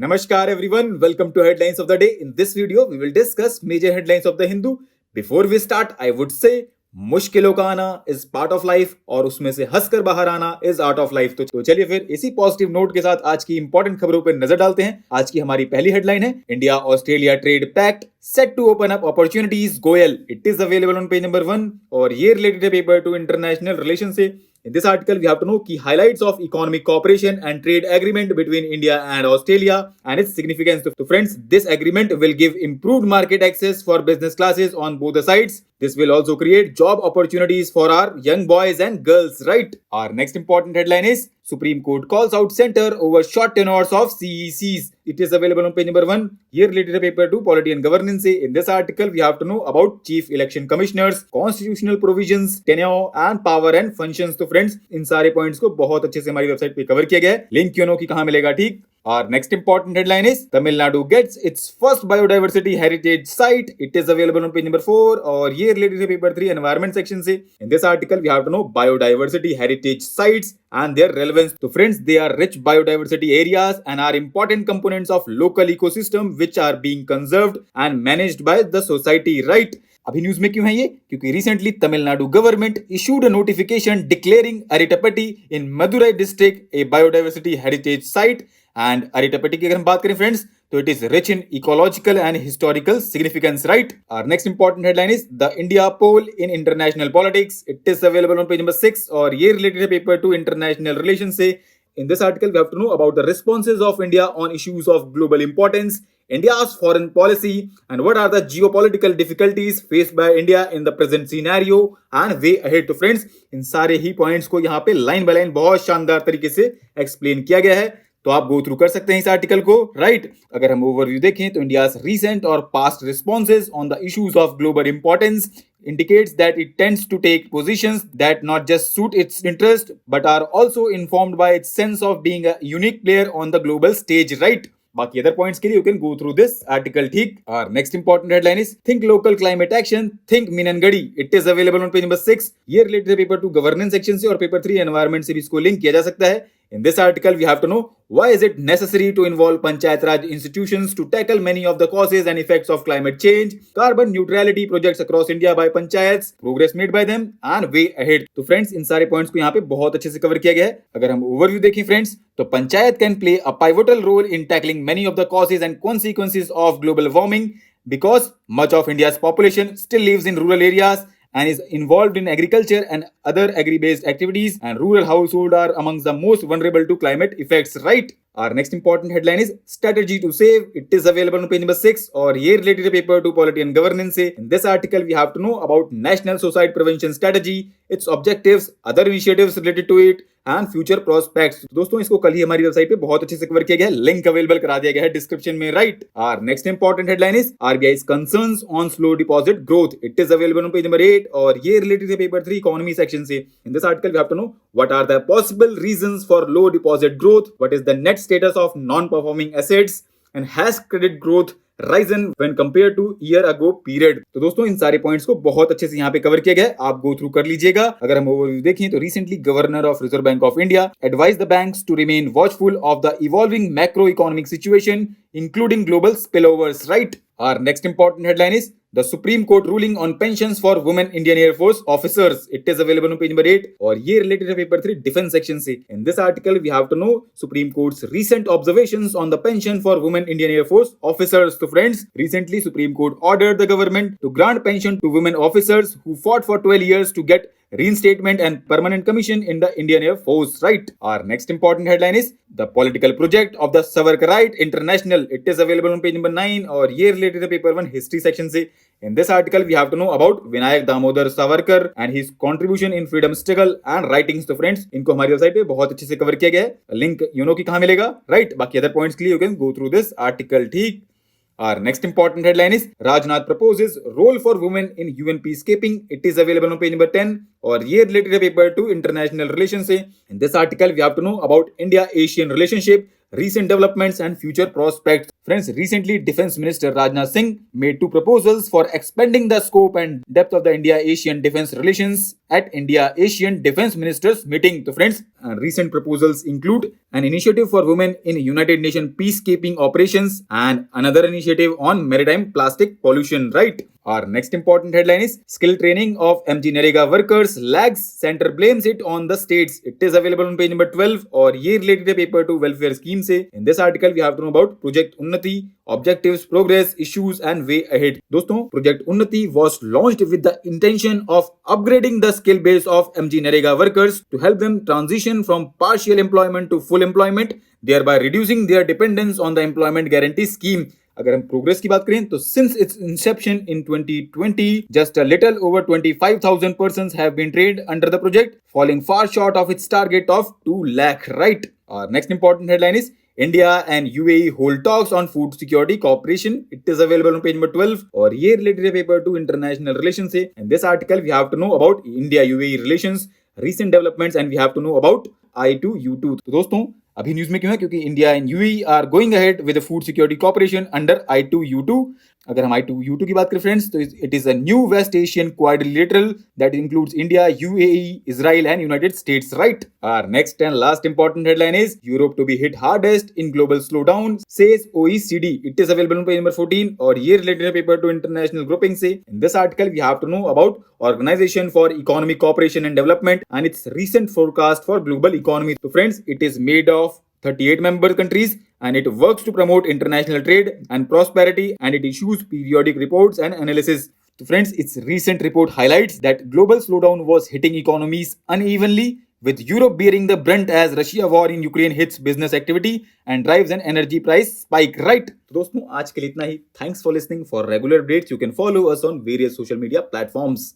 Namaskar everyone, welcome to Headlines of the Day. In this video, we will discuss major headlines of the Hindu. Before we start, I would say मुश्किलों का आना is part of life और उसमें से हंसकर बाहर आना is art of life. तो चलिए फिर इसी पॉजिटिव नोट के साथ आज की इंपॉर्टेंट खबरों पर नजर डालते हैं। आज की हमारी पहली हेडलाइन है India Australia trade pact set to open up opportunities Goyal. It is available on page number 1 और ये related paper to international relation से। In this article, we have to know key highlights of economic cooperation and trade agreement between India and Australia and its significance. So friends, this agreement will give improved market access for business classes on both the sides. This will also create job opportunities for our young boys and girls, right? Our next important headline is Supreme Court calls out center over short tenures of CECs. It is available on page number 1. Here related paper to polity and governance. In this article, we have to know about chief election commissioners, constitutional provisions, tenure and power and functions. तो friends इन सारे points को बहुत अच्छे से हमारी website पे cover किया गया है। लिंक क्यों की कहां मिलेगा, ठीक। Our next important headline is Tamil Nadu gets its first biodiversity heritage site. It is available on page number 4 और ये related है paper 3 environment section से। In this article we have to know biodiversity heritage sites and their relevance. So friends, they are rich biodiversity areas and are important components of local ecosystem which are being conserved and managed by the society, right? अभी news में क्यों है ये? क्योंकि recently Tamil Nadu government issued a notification declaring Arittapatti in Madurai district a biodiversity heritage site. And Arittapatti की अगर हम बात करें फ्रेंड्स तो it is rich in ecological and historical significance, right. Our next important headline is the India pole in international politics. It is available on page number 6 और ये related है paper to international relation से। In this article, we have to know about the responses of India on issues of global importance, India's foreign policy, and what are the geopolitical difficulties faced by India in the present scenario and way ahead. तो friends, इन सारे ही points को यहाँ पे line by line बहुत शानदार तरीके से explain किया गया है, तो आप गो थ्रू कर सकते हैं इस आर्टिकल को, राइट। अगर हम ओवरव्यू देखें तो इंडियाज रीसेंट और past responses on the issues of global importance indicates that it tends to take positions that not just suit its interest but are also informed by its sense of being a unique player on the global stage, right? बाकी other points के लिए you can go through this article, ठीक। Our next important headline is think local climate action, think मीननगढ़ी। It is available on page number 6. ये related है paper 2 governance section से और paper 3 environment से भी इसको लिंक किया जा सकता है। In this article, we have to know why is it necessary to involve Panchayat Raj institutions to tackle many of the causes and effects of climate change, carbon neutrality projects across India by panchayats, progress made by them, and way ahead. तो friends, इन सारे points को यहाँ पे बहुत अच्छे से cover किया गया है। अगर हम ओवरव्यू देखें फ्रेंड्स तो panchayat can play a pivotal role in tackling many of the causes and consequences of global warming because much of India's population still lives in rural areas and is involved in agriculture and other agri-based activities, and rural households are amongst the most vulnerable to climate effects, right? Our next important headline is strategy to save. It is available on page number 6 और ये related paper to polity and governance से। In this article we have to know about national suicide prevention strategy, its objectives, other initiatives related to it and future prospects। दोस्तों इसको कल ही हमारी website पे बहुत अच्छे से कवर किया गया है, लिंक अवेलेबल करा दिया गया है डिस्क्रिप्शन में, right. Our next important headline is RBI's concerns on slow deposit growth. It is available on page number 8 और ये related है पेपर 3 इकोनॉमी सेक्शन से। In this article we have to know what are the possible reasons for low deposit growth, what is the net status of non-performing assets and has credit growth risen when compared to year ago period। तो दोस्तों इन सारे points को बहुत अच्छे से यहाँ पे cover किया गया है, आप गो थ्रू कर लीजिएगा। अगर हम ओवरव्यू देखें तो recently governor of Reserve Bank of India advise the banks to remain watchful of the evolving macro economic situation including global spillovers, right. Our next important headline is the Supreme Court ruling on pensions for women Indian Air Force officers. It is available on page number 8 और ये related है paper 3 defence section से। In this article we have to know Supreme Court's recent observations on the pension for women Indian Air Force officers. So friends, recently Supreme Court ordered the government to grant pension to women officers who fought for 12 years to get reinstatement and permanent commission in the Indian Air Force, right? Our next important headline is the political project of the Savarkarite International. It is available on page number 9 और ये related है paper 1 history section से। In this article we have to know about Vinayak Damodar Savarkar and his contribution in freedom struggle and writings। तो friends इनको हमारी website पे बहुत अच्छे से कवर किया गया है, लिंक की कहां मिलेगा, राइट। बाकी अदर पॉइंट्स के लिए you can go through this article, ठीक। Our next important headline is Rajnath proposes role for women in UN peacekeeping. It is available on page number 10 और ये related है paper 2 international relations से। In this article we have to know about India-ASEAN relationship, recent developments and future prospects। Friends, recently Defense Minister Rajnath Singh made two proposals for expanding the scope and depth of the India-ASEAN defense relations at India-ASEAN Defense Ministers meeting. So friends, recent proposals include an initiative for women in United Nations peacekeeping operations and another initiative on maritime plastic pollution, right? Our next important headline is skill training of MGNREGA workers lags. Center blames it on the states. It is available on page number 12 और ये related है paper to welfare scheme से. In this article we have to know about Project Unnati, objectives, progress, issues and way ahead. दोस्तों, Project Unnati was launched with the intention of upgrading the skill base of MGNREGA workers to help them transition from partial employment to full employment, thereby reducing their dependence on the employment guarantee scheme. अगर हम progress की बात करें तो since its inception in 2020 just a little over 25,000 persons have been trained under the project, falling far short of its target of 2 lakh, right? Our next important headline is India and UAE hold talks on food security cooperation. It is available on page number 12 और ये related paper to international relations से. In this article we have to know about India UAE relations, recent developments and we have to know about I2U2. तो दोस्तों, अभी news में क्यों है? क्योंकि India and UAE are going ahead with food security cooperation under I2U2. अगर हम I2U2 की बात करें फ्रेंड्स तो it is a new West Asian quadrilateral that includes India, UAE, Israel and United States, right? Our next and last important headline is Europe to be hit hardest in global slowdown says OECD. It is available on page number 14 और ये related paper to international grouping से. In this article we have to know about Organization for Economic Cooperation and Development and its recent forecast for global economy. So friends, it is made of 38 member countries and it works to promote international trade and prosperity and it issues periodic reports and analysis. So friends, its recent report highlights that global slowdown was hitting economies unevenly, with Europe bearing the brunt as Russia war in Ukraine hits business activity and drives an energy price spike, right? तो दोस्तों, आज के लिए इतना ही. Thanks for listening. For regular updates, you can follow us on various social media platforms.